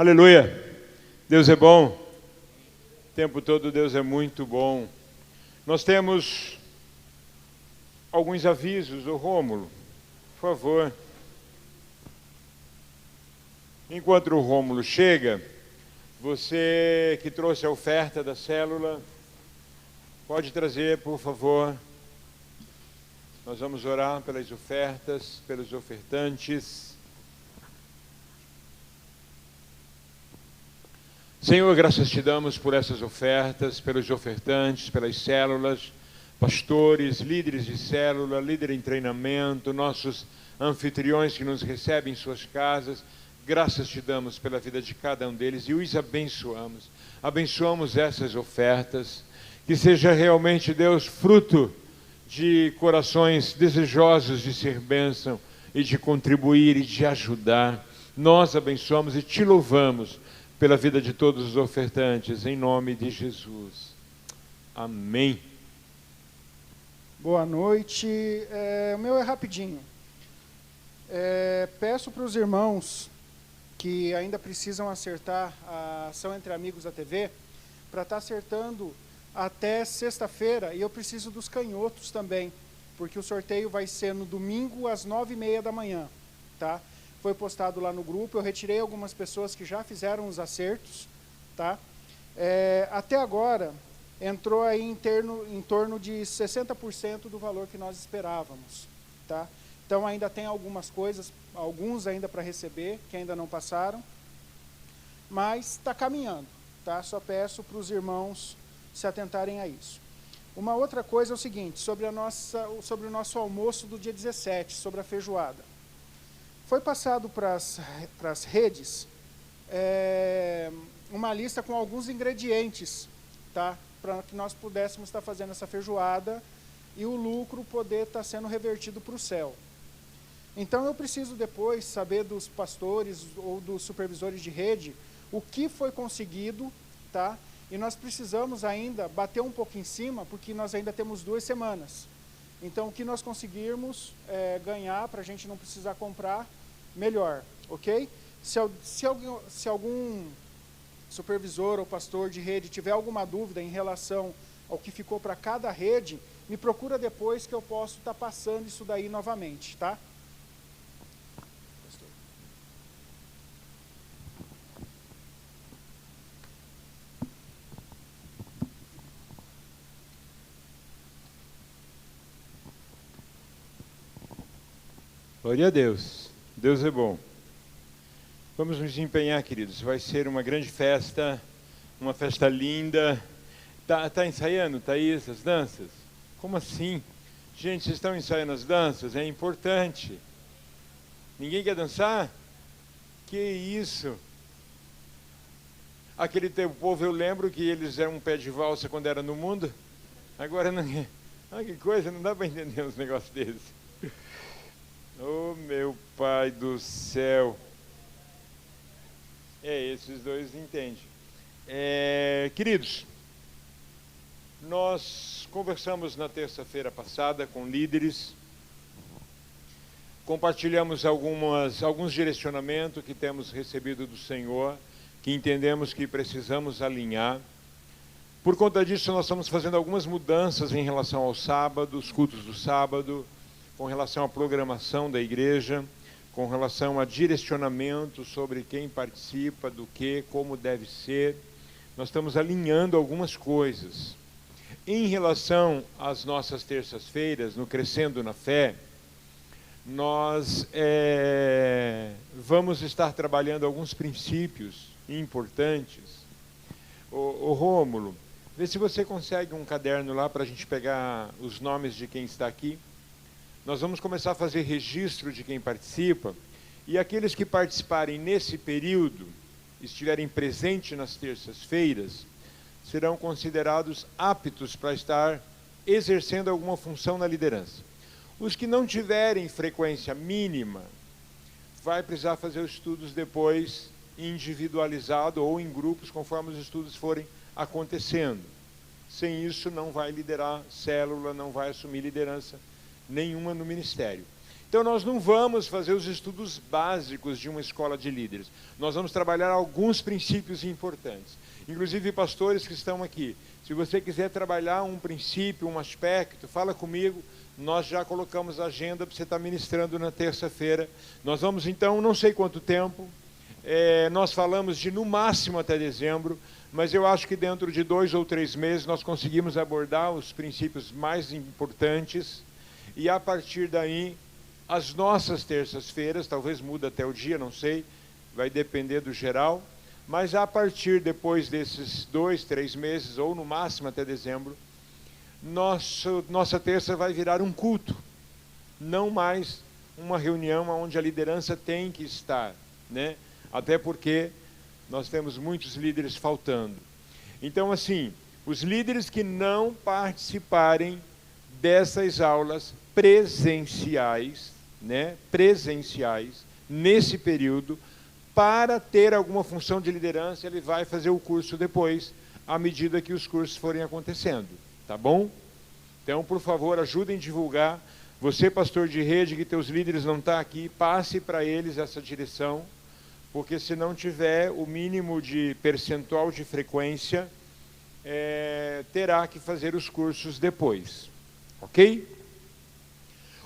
Aleluia! Deus é bom, o tempo todo Deus é muito bom. Nós temos alguns avisos. O Rômulo, por favor. Enquanto o Rômulo chega, você que trouxe a oferta da célula, pode trazer, por favor. Nós vamos orar pelas ofertas, pelos ofertantes. Senhor, graças te damos por essas ofertas, pelos ofertantes, pelas células, pastores, líderes de célula, líder em treinamento, nossos anfitriões que nos recebem em suas casas. Graças te damos pela vida de cada um deles e os abençoamos. Abençoamos essas ofertas, que seja realmente, Deus, fruto de corações desejosos de ser bênção e de contribuir e de ajudar. Nós abençoamos e te louvamos pela vida de todos os ofertantes, em nome de Jesus. Amém. Boa noite. O meu é rapidinho. Peço para os irmãos que ainda precisam acertar a ação Entre Amigos da TV, para estar acertando até sexta-feira, e eu preciso dos canhotos também, porque o sorteio vai ser no domingo às 9h30 da manhã, tá? Foi postado lá no grupo, eu retirei algumas pessoas que já fizeram os acertos, tá? Até agora, entrou aí em torno de 60% do valor que nós esperávamos, tá? Então ainda tem algumas coisas, alguns ainda para receber, que ainda não passaram, mas está caminhando, tá? Só peço para os irmãos se atentarem a isso. Uma outra coisa é o seguinte, sobre o nosso almoço do dia 17, sobre a feijoada. Foi passado para as redes uma lista com alguns ingredientes, tá? Para que nós pudéssemos estar fazendo essa feijoada e o lucro poder estar sendo revertido para o céu. Então eu preciso depois saber dos pastores ou dos supervisores de rede o que foi conseguido, tá? E nós precisamos ainda bater um pouco em cima, porque nós ainda temos 2 semanas. Então, o que nós conseguirmos ganhar, para a gente não precisar comprar, melhor, ok? Se algum supervisor ou pastor de rede tiver alguma dúvida em relação ao que ficou para cada rede, me procura depois que eu posso estar passando isso daí novamente, tá? Glória a Deus. Deus é bom. Vamos nos empenhar, queridos. Vai ser uma grande festa, uma festa linda. Tá ensaiando, Thaís, as danças? Como assim? Gente, vocês estão ensaiando as danças? É importante. Ninguém quer dançar? Que isso? Aquele teu povo, eu lembro que eles eram um pé de valsa quando era no mundo. Agora não é. Ah, que coisa, não dá para entender uns negócios desses. Oh, meu Pai do céu. Esses dois entendem. Queridos, nós conversamos na terça-feira passada com líderes, compartilhamos alguns direcionamentos que temos recebido do Senhor, que entendemos que precisamos alinhar. Por conta disso, nós estamos fazendo algumas mudanças em relação ao sábado, os cultos do sábado, com relação à programação da igreja, com relação a direcionamento sobre quem participa, do que, como deve ser. Nós estamos alinhando algumas coisas. Em relação às nossas terças-feiras, no Crescendo na Fé, nós vamos estar trabalhando alguns princípios importantes. O Rômulo, vê se você consegue um caderno lá para a gente pegar os nomes de quem está aqui. Nós vamos começar a fazer registro de quem participa, e aqueles que participarem nesse período, estiverem presentes nas terças-feiras, serão considerados aptos para estar exercendo alguma função na liderança. Os que não tiverem frequência mínima, vai precisar fazer os estudos depois, individualizado ou em grupos, conforme os estudos forem acontecendo. Sem isso, não vai liderar célula, não vai assumir liderança nenhuma no ministério. Então nós não vamos fazer os estudos básicos de uma escola de líderes. Nós vamos trabalhar alguns princípios importantes. Inclusive, pastores que estão aqui, se você quiser trabalhar um princípio, um aspecto, fala comigo. Nós já colocamos a agenda para você estar ministrando na terça-feira. Nós vamos, então, não sei quanto tempo. Nós falamos de, no máximo, até dezembro. Mas eu acho que dentro de 2 ou 3 meses nós conseguimos abordar os princípios mais importantes. E, a partir daí, as nossas terças-feiras, talvez muda até o dia, não sei. Vai depender do geral. Mas, a partir depois desses 2, 3 meses, ou no máximo até dezembro, nossa terça vai virar um culto, não mais uma reunião onde a liderança tem que estar, né? Até porque nós temos muitos líderes faltando. Então, assim, os líderes que não participarem dessas aulas presenciais, né? Presenciais, nesse período, para ter alguma função de liderança, ele vai fazer o curso depois, à medida que os cursos forem acontecendo. Tá bom? Então, por favor, ajudem a divulgar. Você, pastor de rede, que teus líderes não estão aqui, passe para eles essa direção, porque se não tiver o mínimo de percentual de frequência, terá que fazer os cursos depois. Ok?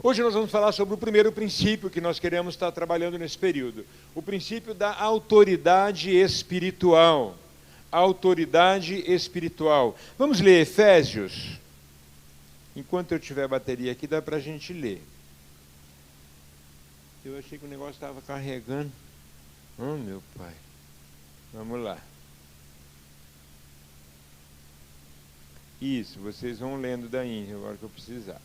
Hoje nós vamos falar sobre o primeiro princípio que nós queremos estar trabalhando nesse período. O princípio da autoridade espiritual. Autoridade espiritual. Vamos ler Efésios? Enquanto eu tiver bateria aqui, dá para a gente ler. Eu achei que o negócio estava carregando. Oh, meu pai. Vamos lá. Isso, vocês vão lendo daí, agora que eu precisar.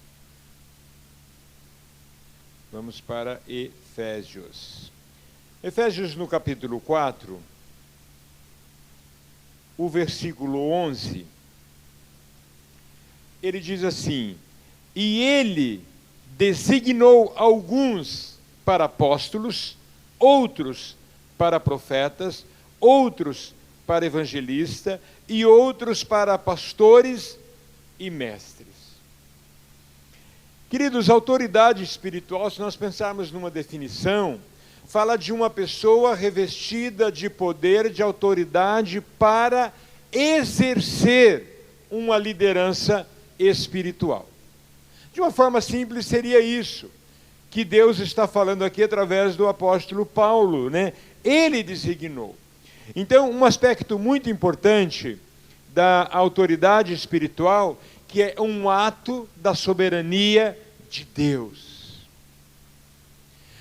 Vamos para Efésios. Efésios no capítulo 4... o versículo 11, ele diz assim: e ele designou alguns para apóstolos, outros para profetas, outros para evangelistas e outros para pastores e mestres. Queridos, autoridade espiritual, se nós pensarmos numa definição, fala de uma pessoa revestida de poder, de autoridade para exercer uma liderança espiritual. De uma forma simples, seria isso que Deus está falando aqui através do apóstolo Paulo, né? Ele designou. Então, um aspecto muito importante da autoridade espiritual, que é um ato da soberania de Deus.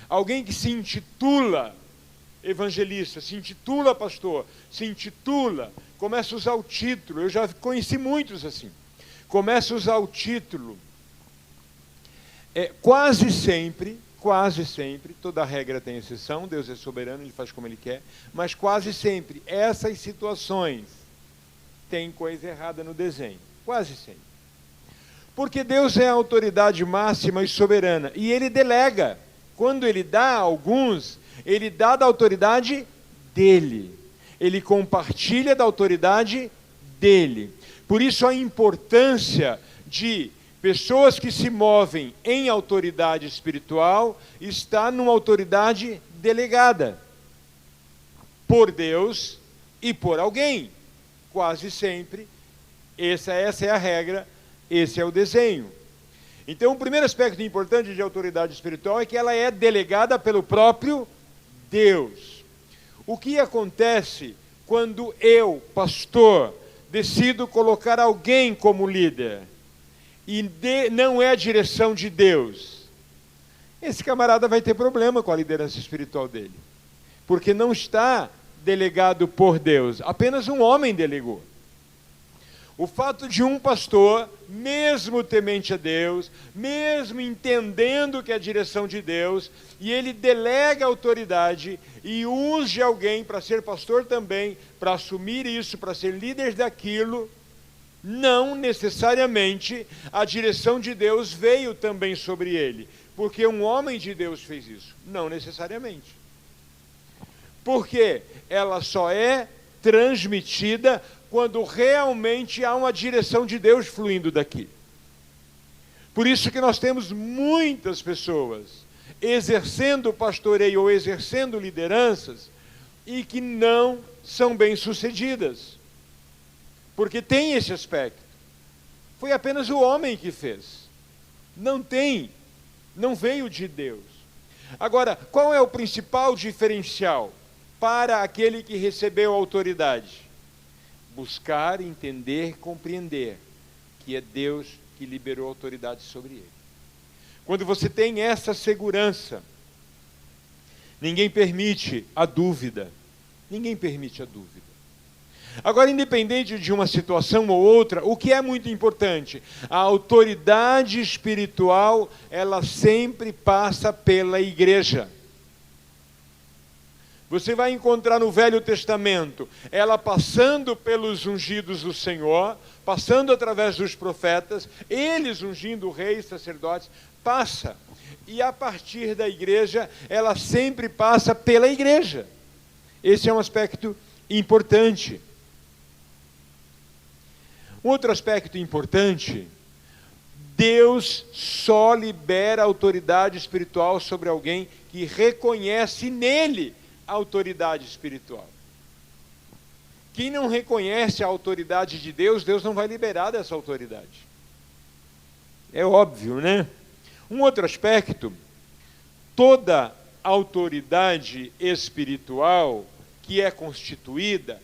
Alguém que se intitula evangelista, se intitula pastor, se intitula, começa a usar o título. Eu já conheci muitos assim. Começa a usar o título. Quase sempre, toda regra tem exceção, Deus é soberano, Ele faz como Ele quer, mas quase sempre, essas situações tem coisa errada no desenho. Quase sempre. Porque Deus é a autoridade máxima e soberana, e Ele delega. Quando Ele dá a alguns, Ele dá da autoridade dEle. Ele compartilha da autoridade dEle. Por isso a importância de pessoas que se movem em autoridade espiritual está numa autoridade delegada por Deus e por alguém. Quase sempre, essa é a regra, esse é o desenho. Então, o primeiro aspecto importante de autoridade espiritual é que ela é delegada pelo próprio Deus. O que acontece quando eu, pastor, decido colocar alguém como líder e não é a direção de Deus? Esse camarada vai ter problema com a liderança espiritual dele, porque não está delegado por Deus, apenas um homem delegou. O fato de um pastor, mesmo temente a Deus, mesmo entendendo que é a direção de Deus, e ele delega a autoridade e use alguém para ser pastor também, para assumir isso, para ser líder daquilo, não necessariamente a direção de Deus veio também sobre ele, porque um homem de Deus fez isso. Não necessariamente. Porque ela só é transmitida quando realmente há uma direção de Deus fluindo daqui. Por isso que nós temos muitas pessoas exercendo pastoreio ou exercendo lideranças e que não são bem-sucedidas. Porque tem esse aspecto. Foi apenas o homem que fez. Não veio de Deus. Agora, qual é o principal diferencial para aquele que recebeu autoridade? Buscar, entender, compreender que é Deus que liberou autoridade sobre ele. Quando você tem essa segurança, ninguém permite a dúvida. Ninguém permite a dúvida. Agora, independente de uma situação ou outra, o que é muito importante? A autoridade espiritual, ela sempre passa pela igreja. Você vai encontrar no Velho Testamento, ela passando pelos ungidos do Senhor, passando através dos profetas, eles ungindo reis, sacerdotes, passa. E a partir da igreja, ela sempre passa pela igreja. Esse é um aspecto importante. Um outro aspecto importante, Deus só libera autoridade espiritual sobre alguém que reconhece nele a autoridade espiritual. Quem não reconhece a autoridade de Deus, Deus não vai liberar dessa autoridade. É óbvio, né? Um outro aspecto, toda autoridade espiritual que é constituída,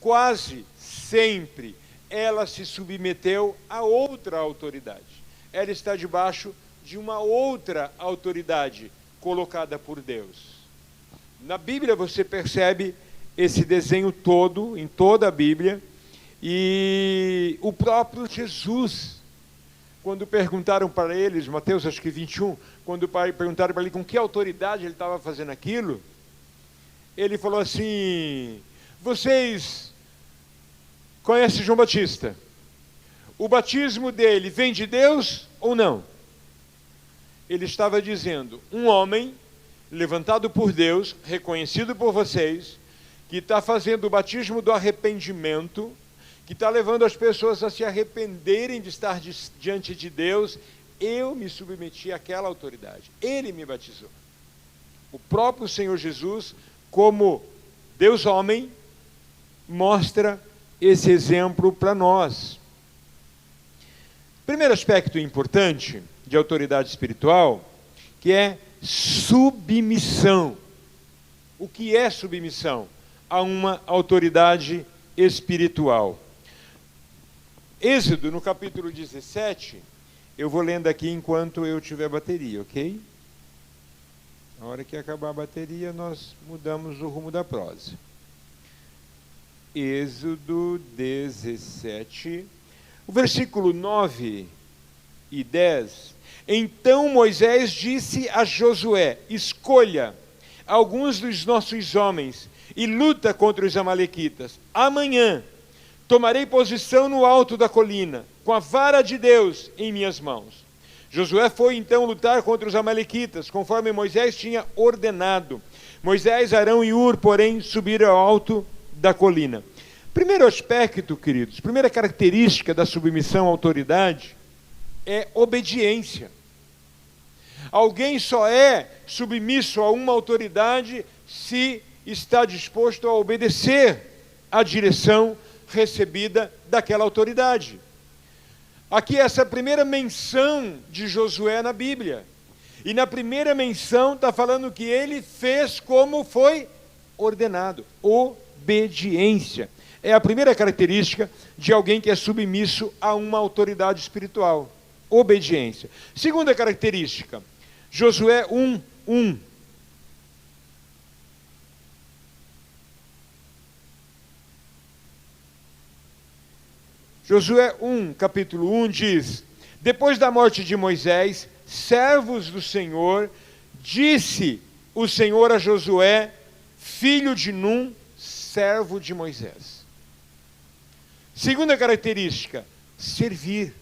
quase sempre ela se submeteu a outra autoridade. Ela está debaixo de uma outra autoridade colocada por Deus. Na Bíblia você percebe esse desenho todo, em toda a Bíblia, e o próprio Jesus, quando perguntaram para eles, Mateus acho que 21, quando perguntaram para ele com que autoridade ele estava fazendo aquilo, ele falou assim: vocês conhecem João Batista? O batismo dele vem de Deus ou não? Ele estava dizendo, um homem levantado por Deus, reconhecido por vocês, que está fazendo o batismo do arrependimento, que está levando as pessoas a se arrependerem de estar diante de Deus, eu me submeti àquela autoridade. Ele me batizou. O próprio Senhor Jesus, como Deus homem, mostra esse exemplo para nós. Primeiro aspecto importante de autoridade espiritual, que é submissão. O que é submissão? A uma autoridade espiritual. Êxodo, no capítulo 17, eu vou lendo aqui enquanto eu tiver bateria, ok? Na hora que acabar a bateria, nós mudamos o rumo da prosa. Êxodo 17, o versículo 9 e 10. Então Moisés disse a Josué: escolha alguns dos nossos homens e luta contra os amalequitas. Amanhã tomarei posição no alto da colina, com a vara de Deus em minhas mãos. Josué foi então lutar contra os amalequitas, conforme Moisés tinha ordenado. Moisés, Arão e Hur, porém, subiram ao alto da colina. Primeiro aspecto, queridos, primeira característica da submissão à autoridade é obediência. Alguém só é submisso a uma autoridade se está disposto a obedecer à direção recebida daquela autoridade. Aqui essa é a primeira menção de Josué na Bíblia. E na primeira menção está falando que ele fez como foi ordenado. Obediência. É a primeira característica de alguém que é submisso a uma autoridade espiritual. Obediência. Segunda característica, Josué 1:1. Josué 1, capítulo 1 diz: depois da morte de Moisés, servos do Senhor, disse o Senhor a Josué, filho de Num, servo de Moisés. Segunda característica, servir.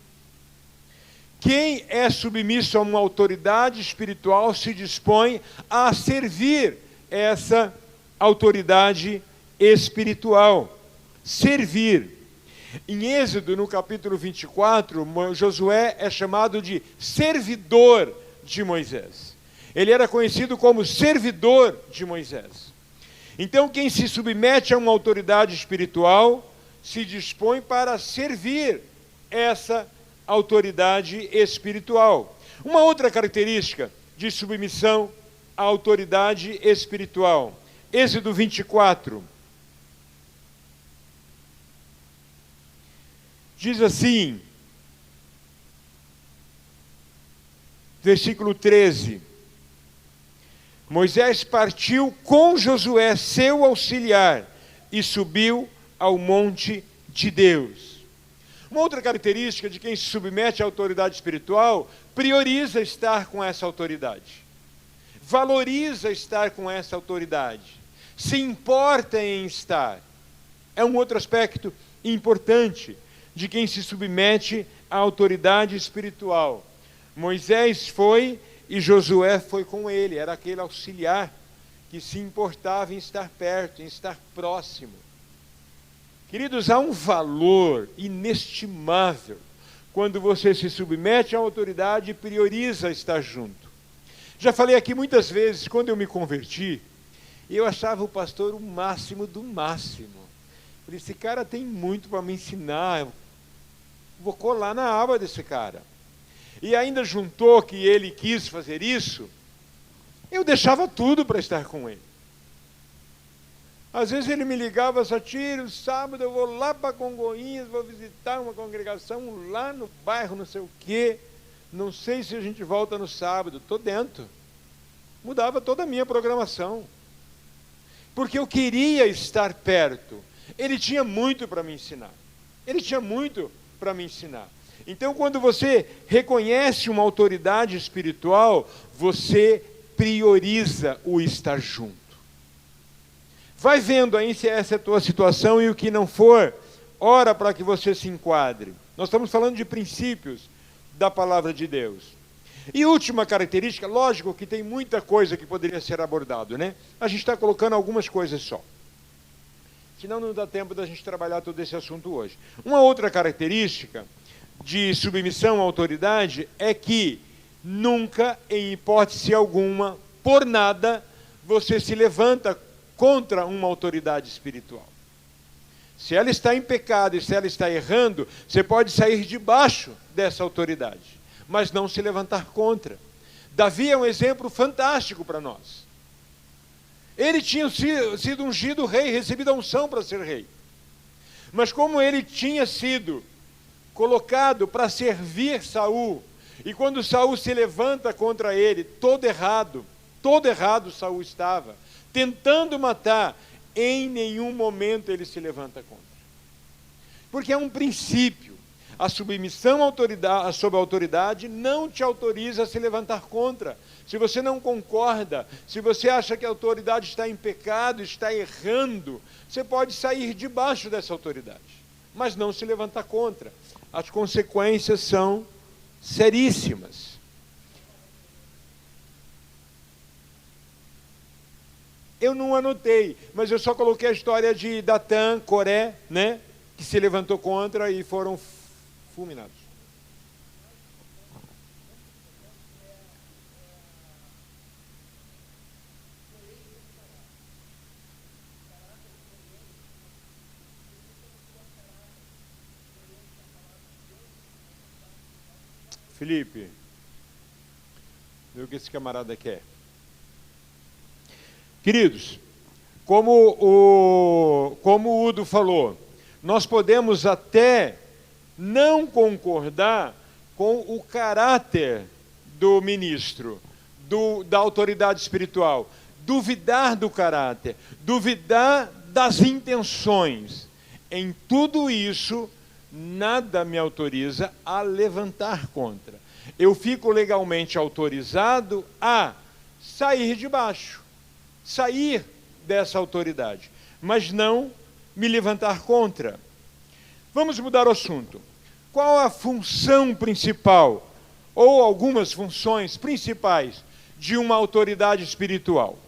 Quem é submisso a uma autoridade espiritual se dispõe a servir essa autoridade espiritual. Servir. Em Êxodo, no capítulo 24, Josué é chamado de servidor de Moisés. Ele era conhecido como servidor de Moisés. Então, quem se submete a uma autoridade espiritual se dispõe para servir essa autoridade espiritual. Uma outra característica de submissão à autoridade espiritual. Êxodo 24. Diz assim, versículo 13. Moisés partiu com Josué, seu auxiliar, e subiu ao monte de Deus. Uma outra característica de quem se submete à autoridade espiritual, prioriza estar com essa autoridade. Valoriza estar com essa autoridade. Se importa em estar. É um outro aspecto importante de quem se submete à autoridade espiritual. Moisés foi e Josué foi com ele, era aquele auxiliar que se importava em estar perto, em estar próximo. Queridos, há um valor inestimável quando você se submete à autoridade e prioriza estar junto. Já falei aqui muitas vezes, quando eu me converti, eu achava o pastor o máximo do máximo. Falei, esse cara tem muito para me ensinar, eu vou colar na aba desse cara. E ainda juntou que ele quis fazer isso, eu deixava tudo para estar com ele. Às vezes ele me ligava, Satiro, sábado eu vou lá para Congonhas, vou visitar uma congregação lá no bairro, não sei o quê, não sei se a gente volta no sábado, estou dentro. Mudava toda a minha programação. Porque eu queria estar perto. Ele tinha muito para me ensinar. Ele tinha muito para me ensinar. Então, quando você reconhece uma autoridade espiritual, você prioriza o estar junto. Vai vendo aí se essa é a tua situação e o que não for, ora para que você se enquadre. Nós estamos falando de princípios da palavra de Deus. E última característica, lógico que tem muita coisa que poderia ser abordado, né? A gente está colocando algumas coisas só. Senão não dá tempo da gente trabalhar todo esse assunto hoje. Uma outra característica de submissão à autoridade é que nunca, em hipótese alguma, por nada, você se levanta contra uma autoridade espiritual. Se ela está em pecado e se ela está errando, você pode sair debaixo dessa autoridade, mas não se levantar contra. Davi é um exemplo fantástico para nós. Ele tinha sido ungido rei, recebido a unção para ser rei. Mas como ele tinha sido colocado para servir Saul, e quando Saul se levanta contra ele, todo errado Saul estava, tentando matar, em nenhum momento ele se levanta contra. Porque é um princípio. A submissão sob a autoridade não te autoriza a se levantar contra. Se você não concorda, se você acha que a autoridade está em pecado, está errando, você pode sair debaixo dessa autoridade, mas não se levantar contra. As consequências são seríssimas. Eu não anotei, mas eu só coloquei a história de Datã, Coré, né, que se levantou contra e foram fulminados. Felipe, vê o que esse camarada quer. Queridos, como o Udo falou, nós podemos até não concordar com o caráter do ministro, da autoridade espiritual, duvidar do caráter, duvidar das intenções. Em tudo isso, nada me autoriza a levantar contra. Eu fico legalmente autorizado a sair de baixo, sair dessa autoridade, mas não me levantar contra. Vamos mudar o assunto. Qual a função principal, ou algumas funções principais, de uma autoridade espiritual?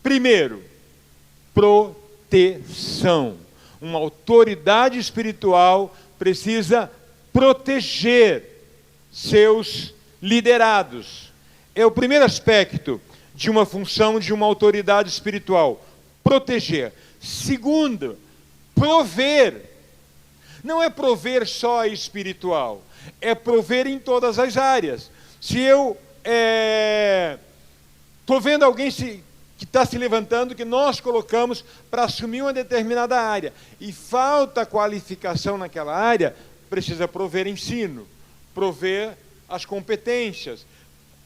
Primeiro, proteção. Uma autoridade espiritual precisa proteger seus liderados. É o primeiro aspecto de uma função de uma autoridade espiritual: proteger. Segundo, prover. Não é prover só espiritual, é prover em todas as áreas. Se eu estou vendo alguém que está se levantando, que nós colocamos para assumir uma determinada área, e falta qualificação naquela área, precisa prover ensino, prover as competências,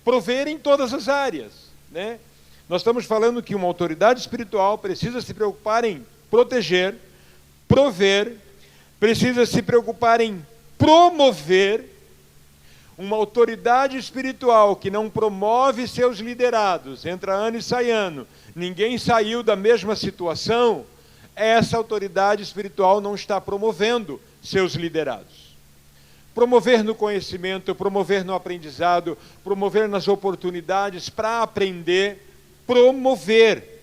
prover em todas as áreas, né? Nós estamos falando que uma autoridade espiritual precisa se preocupar em proteger, prover, precisa se preocupar em promover. Uma autoridade espiritual que não promove seus liderados, entra ano e sai ano, ninguém saiu da mesma situação, essa autoridade espiritual não está promovendo seus liderados. Promover no conhecimento, promover no aprendizado, promover nas oportunidades para aprender, promover.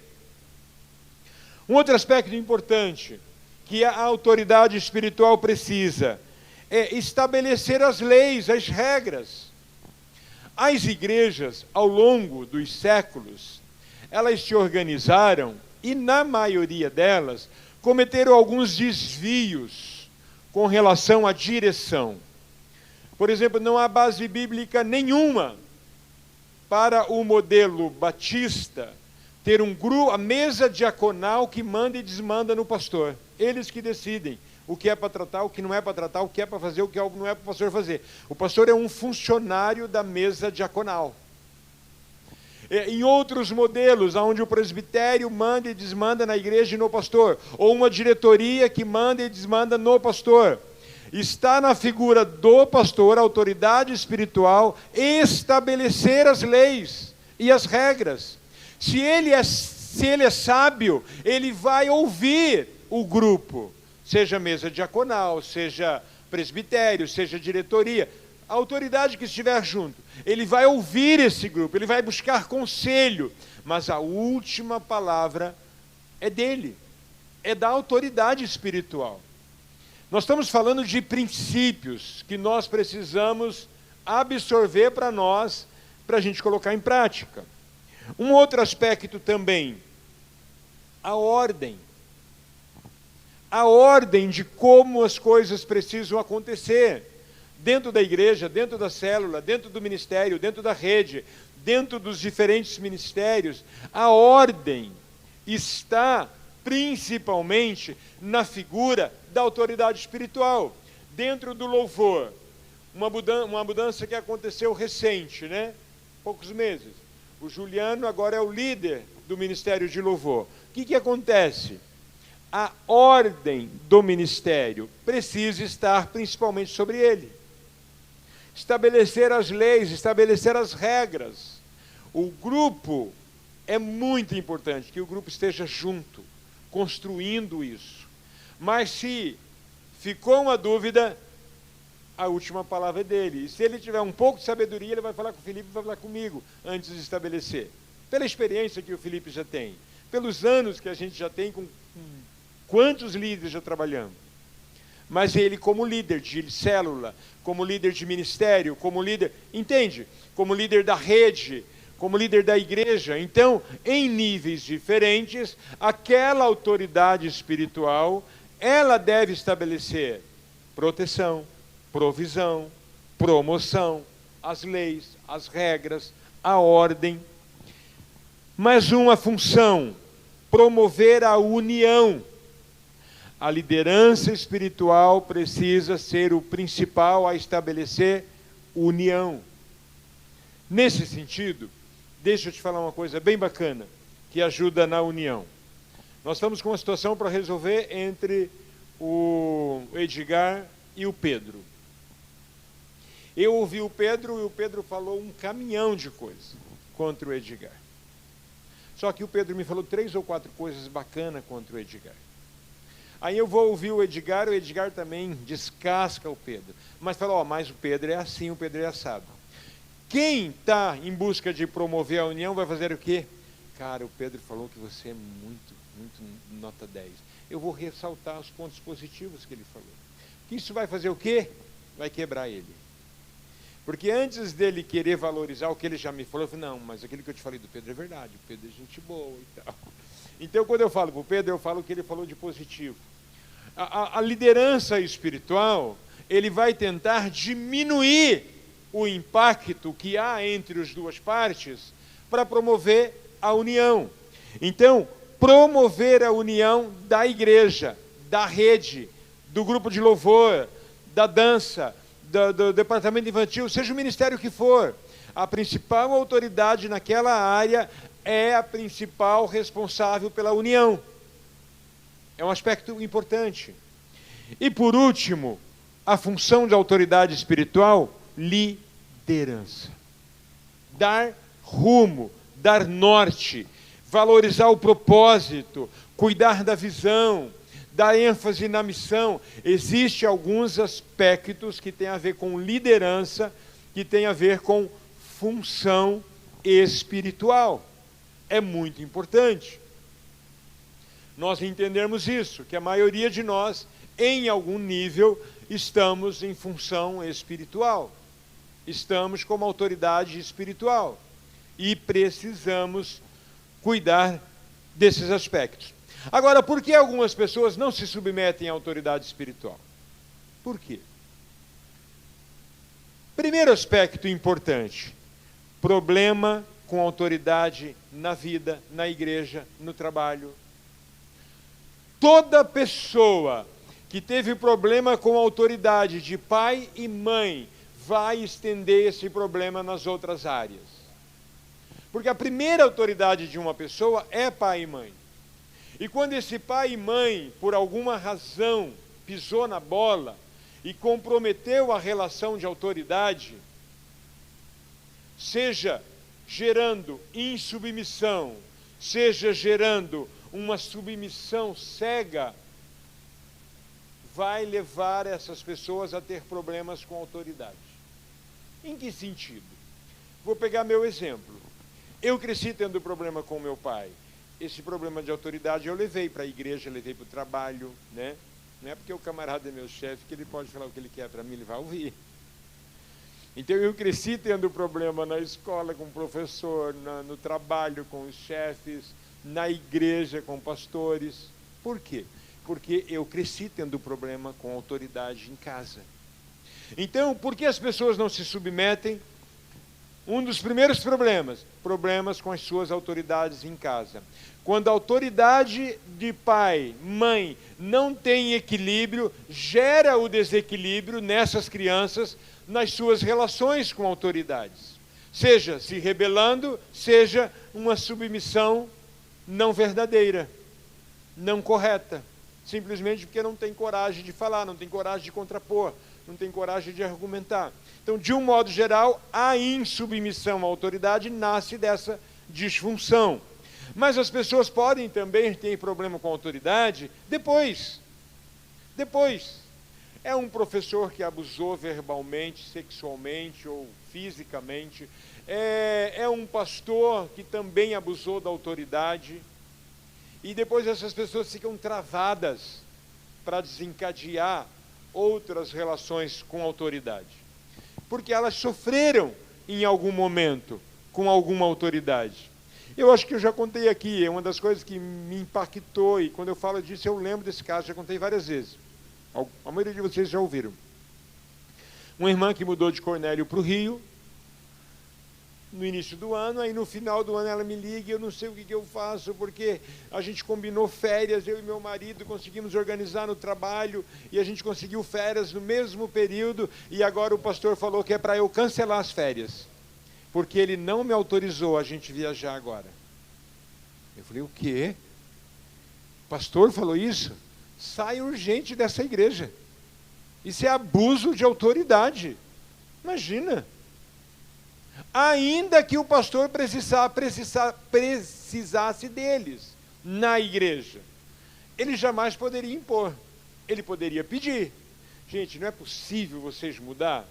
Um outro aspecto importante que a autoridade espiritual precisa é estabelecer as leis, as regras. As igrejas, ao longo dos séculos, elas se organizaram e, na maioria delas, cometeram alguns desvios com relação à direção. Por exemplo, não há base bíblica nenhuma para o modelo batista ter um grupo, a mesa diaconal que manda e desmanda no pastor. Eles que decidem o que é para tratar, o que não é para tratar, o que é para fazer, o que não é para o pastor fazer. O pastor é um funcionário da mesa diaconal. Em outros modelos, onde o presbitério manda e desmanda na igreja e no pastor, ou uma diretoria que manda e desmanda no pastor, está na figura do pastor, a autoridade espiritual, estabelecer as leis e as regras. Se ele é sábio, ele vai ouvir o grupo, seja mesa diaconal, seja presbitério, seja diretoria, a autoridade que estiver junto, ele vai ouvir esse grupo, ele vai buscar conselho, mas a última palavra é dele, é da autoridade espiritual. Nós estamos falando de princípios que nós precisamos absorver para nós, para a gente colocar em prática. Um outro aspecto também, a ordem. A ordem de como as coisas precisam acontecer. Dentro da igreja, dentro da célula, dentro do ministério, dentro da rede, dentro dos diferentes ministérios, a ordem está principalmente na figura da autoridade espiritual. Dentro do louvor, uma mudança que aconteceu recente, né? Poucos meses. O Juliano agora é o líder do Ministério de Louvor. O que acontece? A ordem do ministério precisa estar principalmente sobre ele. Estabelecer as leis, estabelecer as regras. O grupo, é muito importante que o grupo esteja junto, construindo isso. Mas se ficou uma dúvida, a última palavra é dele. E se ele tiver um pouco de sabedoria, ele vai falar com o Felipe e vai falar comigo, antes de estabelecer. Pela experiência que o Felipe já tem, pelos anos que a gente já tem, com quantos líderes já trabalhamos. Mas ele, como líder de célula, como líder de ministério, como líder, entende? Como líder da rede, como líder da igreja. Então, em níveis diferentes, aquela autoridade espiritual, ela deve estabelecer proteção, provisão, promoção, as leis, as regras, a ordem. Mas uma função, promover a união. A liderança espiritual precisa ser o principal a estabelecer união. Nesse sentido, deixa eu te falar uma coisa bem bacana, que ajuda na união. Nós estamos com uma situação para resolver entre o Edgar e o Pedro. Eu ouvi o Pedro e o Pedro falou um caminhão de coisas contra o Edgar. Só que o Pedro me falou 3 ou 4 coisas bacanas contra o Edgar. Aí eu vou ouvir o Edgar também descasca o Pedro. Mas fala, mas o Pedro é assim, o Pedro é assado. Quem está em busca de promover a união vai fazer o quê? Cara, o Pedro falou que você é muito nota 10. Eu vou ressaltar os pontos positivos que ele falou. Que isso vai fazer o quê? Vai quebrar ele. Porque antes dele querer valorizar o que ele já me falou, eu falei, não, mas aquilo que eu te falei do Pedro é verdade, o Pedro é gente boa e tal. Então, quando eu falo para o Pedro, eu falo o que ele falou de positivo. A liderança espiritual, ele vai tentar diminuir o impacto que há entre as duas partes para promover a união. Então, promover a união da igreja, da rede, do grupo de louvor, da dança, do departamento infantil, seja o ministério que for, a principal autoridade naquela área é a principal responsável pela união. É um aspecto importante. E por último, a função da autoridade espiritual, liderança. Dar rumo, dar norte, valorizar o propósito, cuidar da visão, dar ênfase na missão. Existem alguns aspectos que têm a ver com liderança, que têm a ver com função espiritual. É muito importante nós entendermos isso, que a maioria de nós, em algum nível, estamos em função espiritual. Estamos como autoridade espiritual. E precisamos cuidar desses aspectos. Agora, por que algumas pessoas não se submetem à autoridade espiritual? Por quê? Primeiro aspecto importante, problema com autoridade na vida, na igreja, no trabalho. Toda pessoa que teve problema com autoridade de pai e mãe vai estender esse problema nas outras áreas. Porque a primeira autoridade de uma pessoa é pai e mãe. E quando esse pai e mãe, por alguma razão, pisou na bola e comprometeu a relação de autoridade, seja gerando insubmissão, seja gerando uma submissão cega, vai levar essas pessoas a ter problemas com a autoridade. Em que sentido? Vou pegar meu exemplo. Eu cresci tendo problema com meu pai. Esse problema de autoridade eu levei para a igreja, levei para o trabalho, né? Não é porque o camarada é meu chefe que ele pode falar o que ele quer para mim, ele vai ouvir. Então eu cresci tendo problema na escola com o professor, no trabalho com os chefes, na igreja com pastores. Por quê? Porque eu cresci tendo problema com autoridade em casa. Então, por que as pessoas não se submetem? Um dos primeiros problemas com as suas autoridades em casa. Quando a autoridade de pai, mãe, não tem equilíbrio, gera o desequilíbrio nessas crianças, nas suas relações com autoridades. Seja se rebelando, seja uma submissão não verdadeira, não correta. Simplesmente porque não tem coragem de falar, não tem coragem de contrapor, não tem coragem de argumentar. Então, de um modo geral, a insubmissão à autoridade nasce dessa disfunção. Mas as pessoas podem também ter problema com a autoridade depois. É um professor que abusou verbalmente, sexualmente ou fisicamente. É um pastor que também abusou da autoridade. E depois essas pessoas ficam travadas para desencadear outras relações com a autoridade. Porque elas sofreram em algum momento com alguma autoridade. Eu acho que eu já contei aqui, é uma das coisas que me impactou, e quando eu falo disso eu lembro desse caso, já contei várias vezes. A maioria de vocês já ouviram. Uma irmã que mudou de Cornélio para o Rio, no início do ano, aí no final do ano ela me liga e eu não sei o que eu faço, porque a gente combinou férias, eu e meu marido conseguimos organizar no trabalho, e a gente conseguiu férias no mesmo período, e agora o pastor falou que é para eu cancelar as férias, porque ele não me autorizou a gente viajar agora. Eu falei, o quê? O pastor falou isso? Sai urgente dessa igreja. Isso é abuso de autoridade. Imagina. Ainda que o pastor precisasse deles na igreja, ele jamais poderia impor. Ele poderia pedir. Gente, não é possível vocês mudar?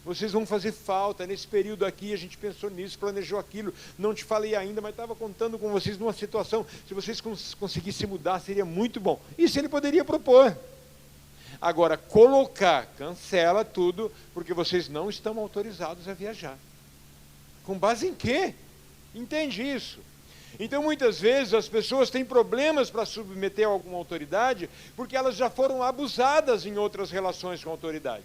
Vocês vão fazer falta. Nesse período aqui, a gente pensou nisso, planejou aquilo. Não te falei ainda, mas estava contando com vocês numa situação. Se vocês conseguissem mudar, seria muito bom. Isso ele poderia propor. Agora, colocar, cancela tudo, porque vocês não estão autorizados a viajar. Com base em quê? Entende isso? Então, muitas vezes, as pessoas têm problemas para submeter a alguma autoridade, porque elas já foram abusadas em outras relações com a autoridade.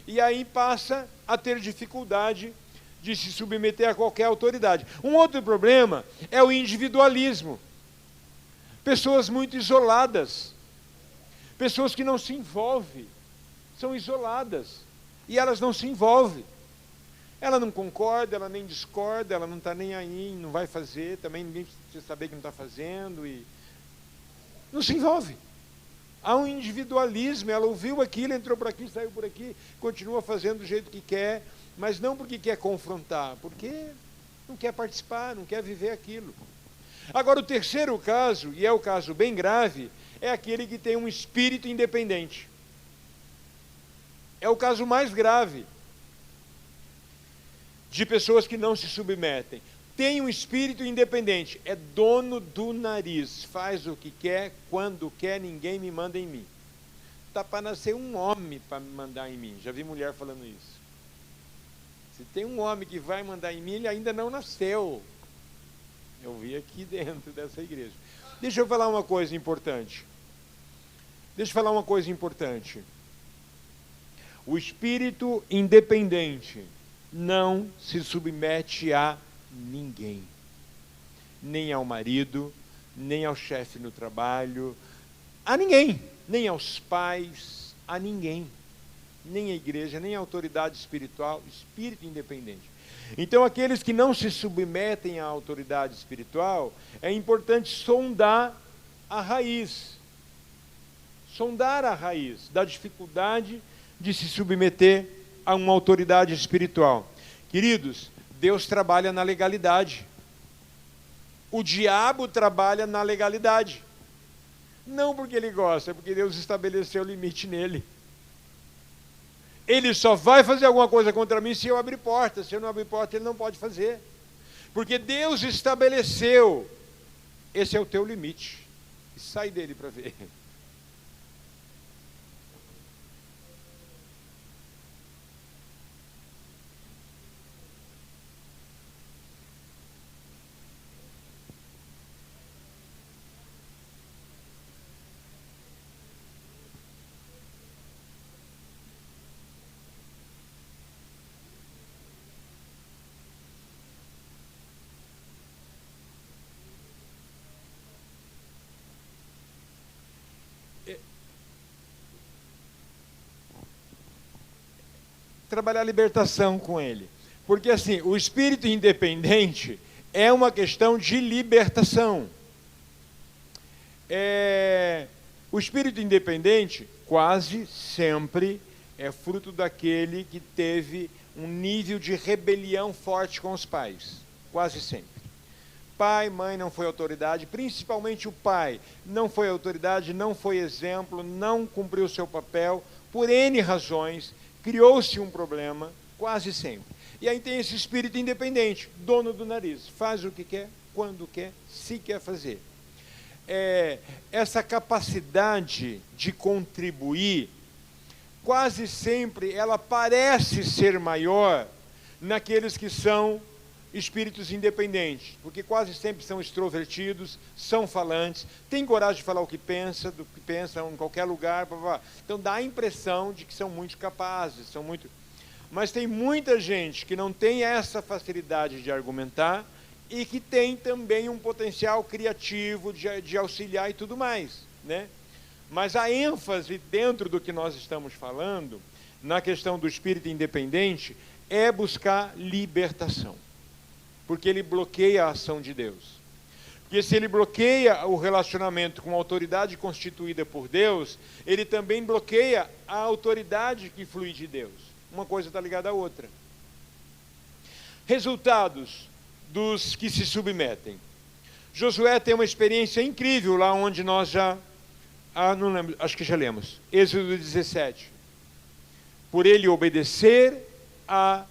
E aí passa a ter dificuldade de se submeter a qualquer autoridade. Um outro problema é o individualismo. Pessoas muito isoladas. Pessoas que não se envolvem. São isoladas. E elas não se envolvem. Ela não concorda, ela nem discorda, ela não está nem aí, não vai fazer, também ninguém precisa saber que não está fazendo. E não se envolve. Há um individualismo, ela ouviu aquilo, entrou por aqui, saiu por aqui, continua fazendo do jeito que quer, mas não porque quer confrontar, porque não quer participar, não quer viver aquilo. Agora, o terceiro caso, e é o caso bem grave, é aquele que tem um espírito independente. É o caso mais grave de pessoas que não se submetem. Tem um espírito independente, é dono do nariz, faz o que quer, quando quer, ninguém me manda em mim. Está para nascer um homem para me mandar em mim. Já vi mulher falando isso. Se tem um homem que vai mandar em mim, ele ainda não nasceu. Eu vi aqui dentro dessa igreja. Deixa eu falar uma coisa importante. O espírito independente não se submete a ninguém. Nem ao marido, nem ao chefe no trabalho, a ninguém. Nem aos pais, a ninguém. Nem à igreja, nem à autoridade espiritual, espírito independente. Então, aqueles que não se submetem à autoridade espiritual, é importante sondar a raiz. Sondar a raiz da dificuldade de se submeter a uma autoridade espiritual. Queridos, Deus trabalha na legalidade. O diabo trabalha na legalidade. Não porque ele gosta, é porque Deus estabeleceu o limite nele. Ele só vai fazer alguma coisa contra mim se eu abrir porta. Se eu não abrir porta, ele não pode fazer. Porque Deus estabeleceu. Esse é o teu limite. E sai dele para ver. Trabalhar a libertação com ele. Porque assim, o espírito independente é uma questão de libertação. O espírito independente quase sempre é fruto daquele que teve um nível de rebelião forte com os pais. Quase sempre. Pai, mãe não foi autoridade, principalmente o pai não foi autoridade, não foi exemplo, não cumpriu o seu papel, por N razões, criou-se um problema, quase sempre. E aí tem esse espírito independente, dono do nariz, faz o que quer, quando quer, se quer fazer. Essa capacidade de contribuir, quase sempre ela parece ser maior naqueles que são espíritos independentes, porque quase sempre são extrovertidos, são falantes, têm coragem de falar o que pensa, do que pensam em qualquer lugar, blá, blá. Então dá a impressão de que são muito capazes, são muito... Mas tem muita gente que não tem essa facilidade de argumentar e que tem também um potencial criativo de auxiliar e tudo mais, né? Mas a ênfase dentro do que nós estamos falando, na questão do espírito independente, é buscar libertação. Porque ele bloqueia a ação de Deus. Porque se ele bloqueia o relacionamento com a autoridade constituída por Deus, ele também bloqueia a autoridade que flui de Deus. Uma coisa está ligada à outra. Resultados dos que se submetem. Josué tem uma experiência incrível lá onde nós já... não lembro, acho que já lemos. Êxodo 17. Por ele obedecer a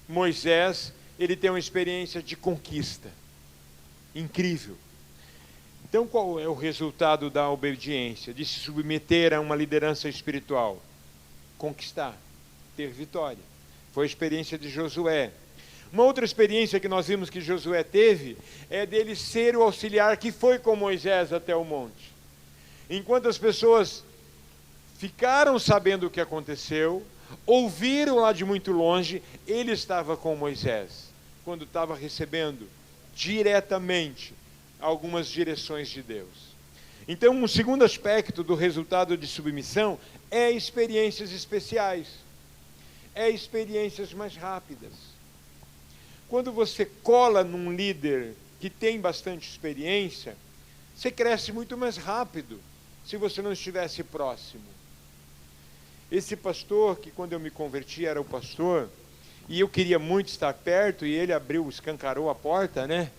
Moisés, ele tem uma experiência de conquista. Incrível. Então, qual é o resultado da obediência? De se submeter a uma liderança espiritual? Conquistar, ter vitória. Foi a experiência de Josué. Uma outra experiência que nós vimos que Josué teve é dele ser o auxiliar que foi com Moisés até o monte. Enquanto as pessoas ficaram sabendo o que aconteceu, ouviram lá de muito longe, ele estava com Moisés, quando estava recebendo diretamente algumas direções de Deus. Então, um segundo aspecto do resultado de submissão é experiências especiais, é experiências mais rápidas. Quando você cola num líder que tem bastante experiência, você cresce muito mais rápido se você não estivesse próximo. Esse pastor, que quando eu me converti era o pastor, e eu queria muito estar perto, e ele abriu, escancarou a porta, né?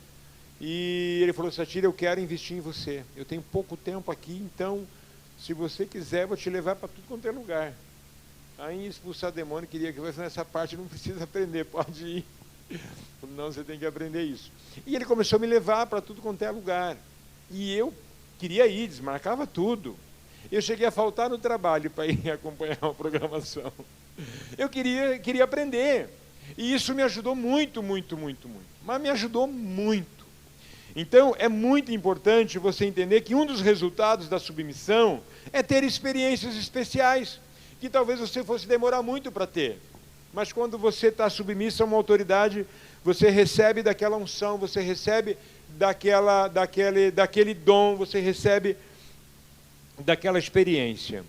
E ele falou: Satira, eu quero investir em você. Eu tenho pouco tempo aqui, então, se você quiser, eu vou te levar para tudo quanto é lugar. Aí expulsar demônio, queria que você nessa parte não precisa aprender, pode ir. Não, você tem que aprender isso. E ele começou a me levar para tudo quanto é lugar. E eu queria ir, desmarcava tudo. Eu cheguei a faltar no trabalho para ir acompanhar uma programação. Eu queria aprender. E isso me ajudou muito, muito, muito, muito. Mas me ajudou muito. Então, é muito importante você entender que um dos resultados da submissão é ter experiências especiais, que talvez você fosse demorar muito para ter. Mas quando você está submisso a uma autoridade, você recebe daquela unção, você recebe daquele dom, você recebe daquela experiência.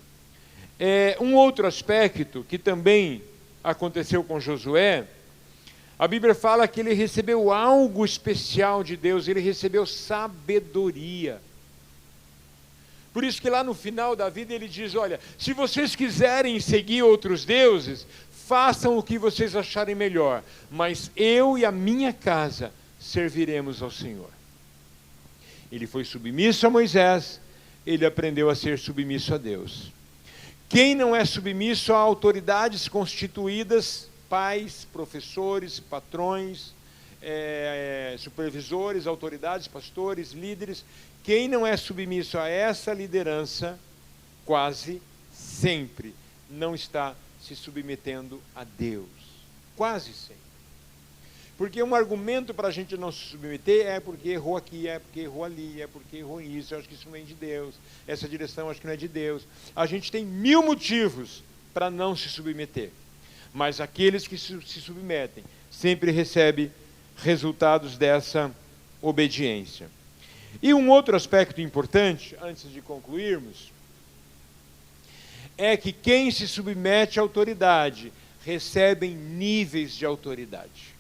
Um outro aspecto que também aconteceu com Josué, a Bíblia fala que ele recebeu algo especial de Deus, ele recebeu sabedoria. Por isso que lá no final da vida ele diz: olha, se vocês quiserem seguir outros deuses, façam o que vocês acharem melhor, mas eu e a minha casa serviremos ao Senhor. Ele foi submisso a Moisés, ele aprendeu a ser submisso a Deus. Quem não é submisso a autoridades constituídas, pais, professores, patrões, supervisores, autoridades, pastores, líderes, quem não é submisso a essa liderança, quase sempre não está se submetendo a Deus. Quase sempre. Porque um argumento para a gente não se submeter é porque errou aqui, é porque errou ali, é porque errou isso, eu acho que isso não vem de Deus, essa direção acho que não é de Deus. A gente tem 1000 motivos para não se submeter. Mas aqueles que se submetem sempre recebem resultados dessa obediência. E um outro aspecto importante, antes de concluirmos, é que quem se submete à autoridade recebe níveis de autoridade.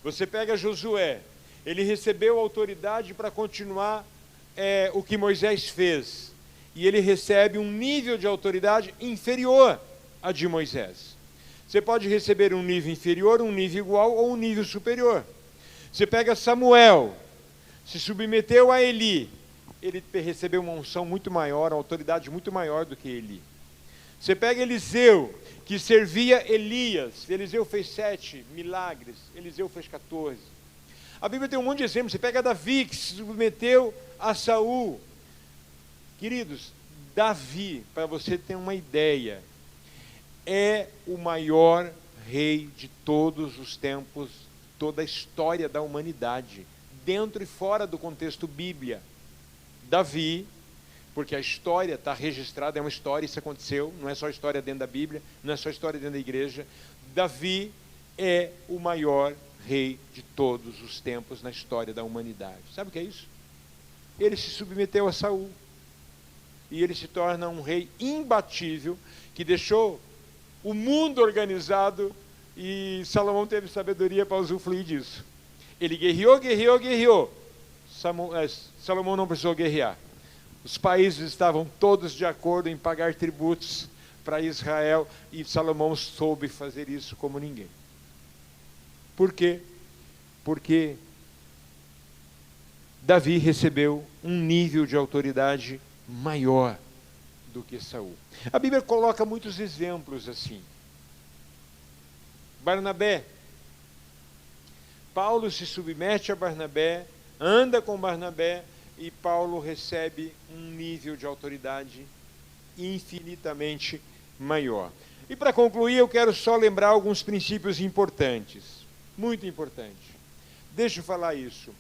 Você pega Josué, ele recebeu autoridade para continuar o que Moisés fez, e ele recebe um nível de autoridade inferior a de Moisés. Você pode receber um nível inferior, um nível igual ou um nível superior. Você pega Samuel, se submeteu a Eli, ele recebeu uma unção muito maior, uma autoridade muito maior do que Eli. Você pega Eliseu, que servia Elias, Eliseu fez 7 milagres, Eliseu fez 14. A Bíblia tem um monte de exemplos. Você pega Davi, que se submeteu a Saul. Queridos, Davi, para você ter uma ideia, é o maior rei de todos os tempos, toda a história da humanidade, dentro e fora do contexto Bíblia. Davi, porque a história está registrada, é uma história, isso aconteceu, não é só história dentro da Bíblia, não é só história dentro da igreja. Davi é o maior rei de todos os tempos na história da humanidade. Sabe o que é isso? Ele se submeteu a Saul, e ele se torna um rei imbatível, que deixou o mundo organizado, e Salomão teve sabedoria para usufruir disso. Ele guerreou. Salomão não precisou guerrear. Os países estavam todos de acordo em pagar tributos para Israel, e Salomão soube fazer isso como ninguém. Por quê? Porque Davi recebeu um nível de autoridade maior do que Saul. A Bíblia coloca muitos exemplos assim. Barnabé. Paulo se submete a Barnabé, anda com Barnabé, e Paulo recebe um nível de autoridade infinitamente maior. E para concluir, eu quero só lembrar alguns princípios importantes, muito importantes. Deixa eu falar isso.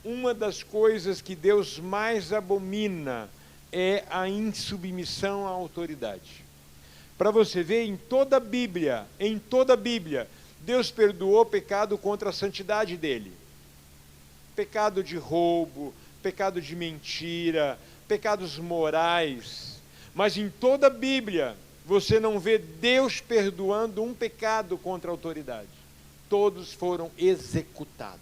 Uma das coisas que Deus mais abomina é a insubmissão à autoridade. Para você ver, em toda a Bíblia, Deus perdoou pecado contra a santidade dele. Pecado de roubo, pecado de mentira, pecados morais. Mas em toda a Bíblia, você não vê Deus perdoando um pecado contra a autoridade. Todos foram executados.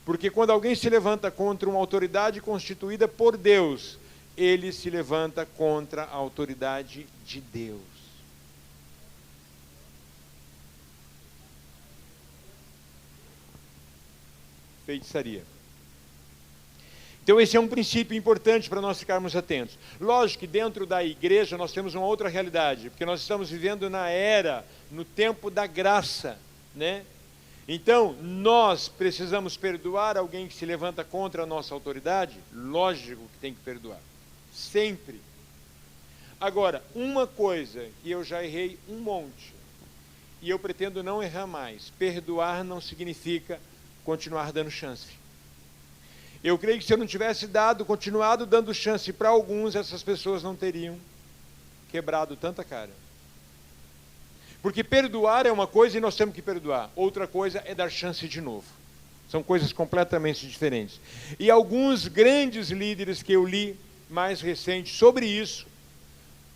Porque quando alguém se levanta contra uma autoridade constituída por Deus, ele se levanta contra a autoridade de Deus. Feitiçaria. Então esse é um princípio importante para nós ficarmos atentos. Lógico que dentro da igreja nós temos uma outra realidade, porque nós estamos vivendo na era, no tempo da graça, né? Então, nós precisamos perdoar alguém que se levanta contra a nossa autoridade? Lógico que tem que perdoar. Sempre. Agora, uma coisa que eu já errei um monte, e eu pretendo não errar mais: perdoar não significa continuar dando chance. Eu creio que se eu não tivesse continuado dando chance para alguns, essas pessoas não teriam quebrado tanta cara. Porque perdoar é uma coisa e nós temos que perdoar. Outra coisa é dar chance de novo. São coisas completamente diferentes. E alguns grandes líderes que eu li mais recentes sobre isso,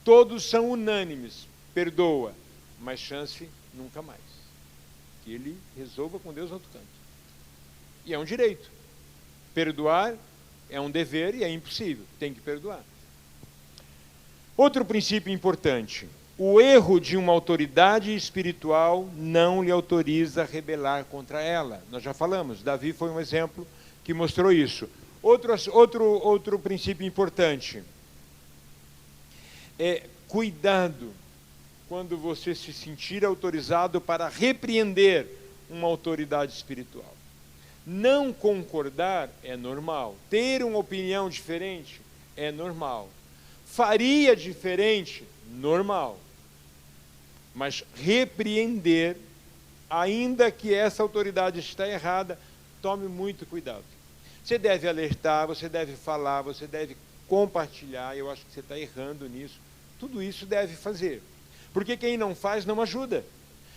todos são unânimes. Perdoa, mas chance nunca mais. Que ele resolva com Deus no outro canto. E é um direito. Perdoar é um dever e é impossível. Tem que perdoar. Outro princípio importante: o erro de uma autoridade espiritual não lhe autoriza a rebelar contra ela. Nós já falamos, Davi foi um exemplo que mostrou isso. Outro princípio importante é cuidado quando você se sentir autorizado para repreender uma autoridade espiritual. Não concordar é normal. Ter uma opinião diferente é normal. Faria diferente, normal. Mas repreender, ainda que essa autoridade está errada, tome muito cuidado. Você deve alertar, você deve falar, você deve compartilhar. Eu acho que você está errando nisso. Tudo isso deve fazer. Porque quem não faz não ajuda.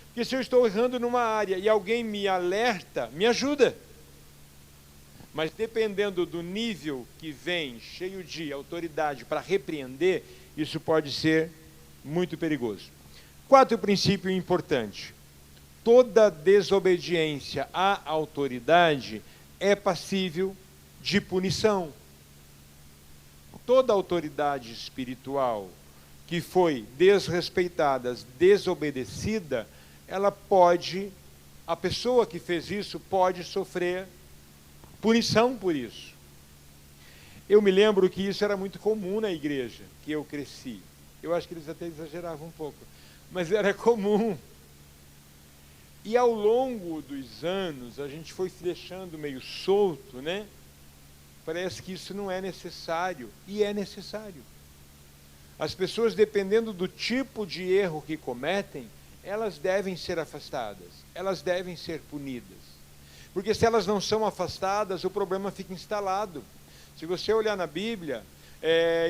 Porque se eu estou errando numa área e alguém me alerta, me ajuda. Mas dependendo do nível que vem, cheio de autoridade para repreender, isso pode ser muito perigoso. Quarto princípio importante: toda desobediência à autoridade é passível de punição. Toda autoridade espiritual que foi desrespeitada, desobedecida, a pessoa que fez isso pode sofrer punição por isso. Eu me lembro que isso era muito comum na igreja que eu cresci. Eu acho que eles até exageravam um pouco, mas era comum. E ao longo dos anos, a gente foi se deixando meio solto, né? Parece que isso não é necessário, e é necessário. As pessoas, dependendo do tipo de erro que cometem, elas devem ser afastadas, elas devem ser punidas. Porque se elas não são afastadas, o problema fica instalado. Se você olhar na Bíblia,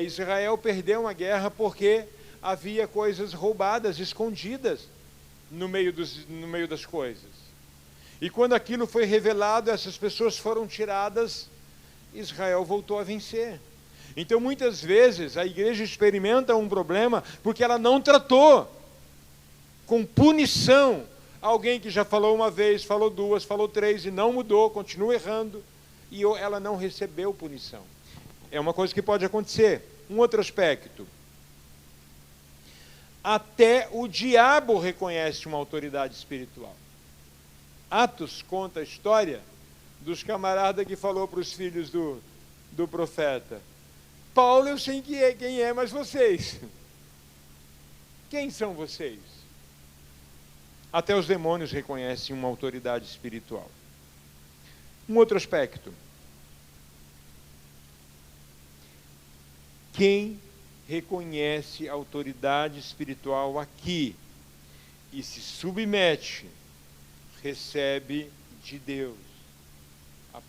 Israel perdeu uma guerra porque havia coisas roubadas, escondidas no meio das coisas. E quando aquilo foi revelado, essas pessoas foram tiradas, Israel voltou a vencer. Então, muitas vezes, a igreja experimenta um problema porque ela não tratou com punição alguém que já falou uma vez, falou duas, falou três e não mudou, continua errando, e ela não recebeu punição. É uma coisa que pode acontecer. Um outro aspecto: até o diabo reconhece uma autoridade espiritual. Atos conta a história dos camaradas que falou para os filhos do profeta: Paulo, eu sei quem é, mas vocês? Quem são vocês? Até os demônios reconhecem uma autoridade espiritual. Um outro aspecto: quem reconhece a autoridade espiritual aqui e se submete, recebe de Deus a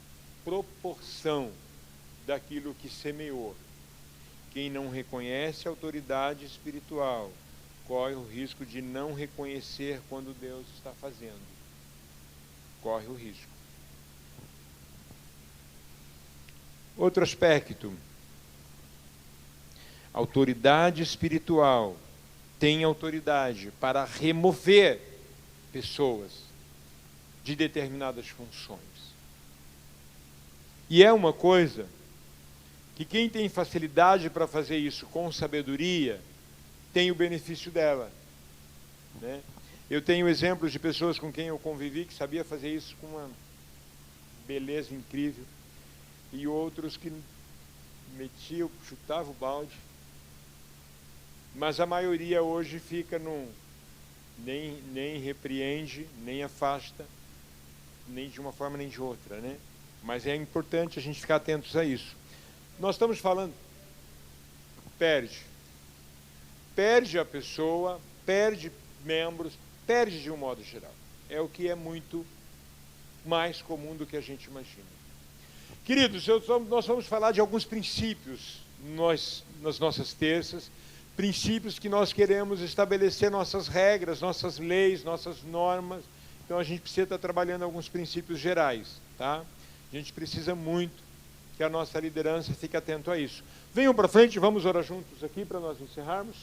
proporção daquilo que semeou. Quem não reconhece a autoridade espiritual corre o risco de não reconhecer quando Deus está fazendo. Corre o risco. Outro aspecto. A autoridade espiritual tem autoridade para remover pessoas de determinadas funções. E é uma coisa que quem tem facilidade para fazer isso com sabedoria tem o benefício dela, né? Eu tenho exemplos de pessoas com quem eu convivi que sabia fazer isso com uma beleza incrível, e outros que metiam, chutavam o balde, mas a maioria hoje fica nem repreende, nem afasta, nem de uma forma nem de outra, né? Mas é importante a gente ficar atentos a isso. Nós estamos falando, perde a pessoa, perde membros, perde de um modo geral. É o que é muito mais comum do que a gente imagina. Queridos, nós vamos falar de alguns princípios nas nossas terças, princípios que nós queremos estabelecer nossas regras, nossas leis, nossas normas. Então a gente precisa estar trabalhando alguns princípios gerais, tá? A gente precisa muito que a nossa liderança fique atento a isso. Venham para frente, vamos orar juntos aqui para nós encerrarmos.